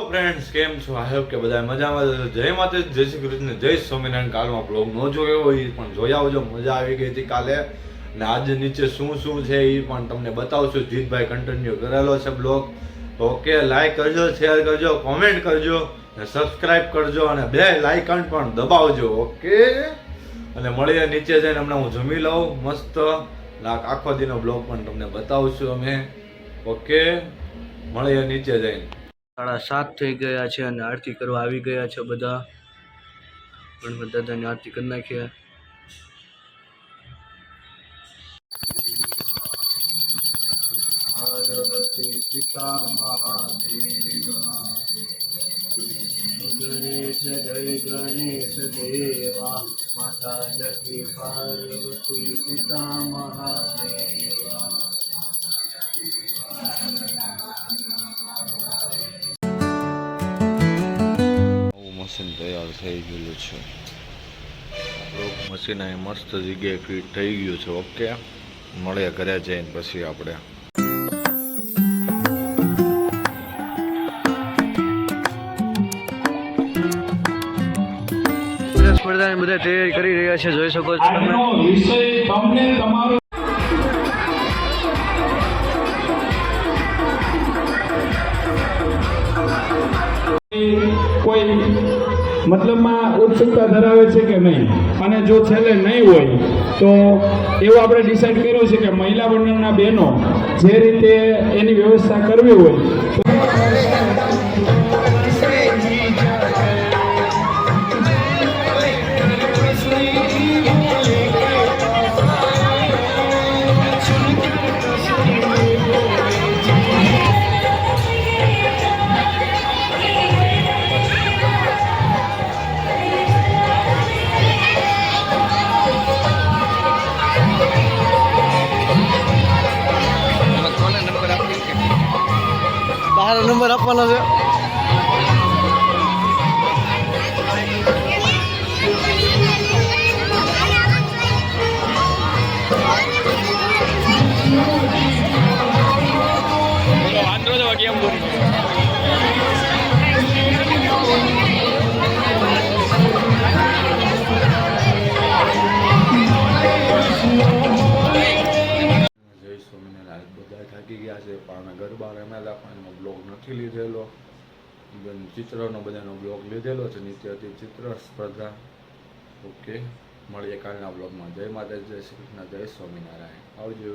Friends કેમ છો? I hope કે બધા મજામાં છો. જય માતાજી, જય શ્રી કૃષ્ણ, જય સ્વામિનારાયણ. કાલમાં બ્લોગ ન જોયો હોય પણ જોયા આવજો, મજા આવી ગઈ હતી કાલે. ને આજે નીચે શું શું છે એ પણ તમને બતાવશું. જીતભાઈ કન્ટિન્યુ કરેલો છે બ્લોગ. ઓકે, લાઈક કરજો, શેર કરજો, કોમેન્ટ કરજો ને સબસ્ક્રાઇબ કરજો અને બે લાઇકન પણ દબાવજો. ઓકે, અને મળીએ નીચે જઈને. હમણાં હું જમી લઉં મસ્ત. આખો દીનો બ્લોગ પણ તમને બતાવશું અમે. ઓકે, મળીએ નીચે જઈને. 7:30 થઈ ગયા છે અને આરતી કરવા આવી ગયા છે બધા. ગણપત દાદાની આરતી કરી નાખીએ. પાર્વતી પિતા મહાદેવ, ગણેશ જય ગણેશ દેવા, માતા જગી પાર્વતી પિતા મહાદેવા. મશીન તૈયાર થઈ ગયેલું છે. મશીન અહીં મસ્ત જગ્યાએ ફિટ થઈ ગયું છે. ઓકે, મળીએ ઘરે જઈને પછી આપણે. સ્પર્ધાની બધા તૈયારી કરી રહ્યા છે, જોઈ શકો છો તમે. કોઈ મતલબમાં ઉત્સુકતા ધરાવે છે કે નહીં, અને જો છેલ્લે નહીં હોય તો એવું આપણે ડિસાઈડ કર્યું છે કે મહિલા મંડળના બહેનો જે રીતે એની વ્યવસ્થા કરવી હોય નંબર આપવાનો છે. થાકી ગયા છે પણ અમે ગરબા રમેલા પણ એનો બ્લોગ નથી લીધેલો. ચિત્રનો બધાનો બ્લોગ લીધેલો છે. નિત્યથી ચિત્ર સ્પર્ધા. ઓકે, મળીએ કાલના બ્લોગમાં. જય માતાજી, જય શ્રી કૃષ્ણ, જય સ્વામિનારાયણ. આવજો.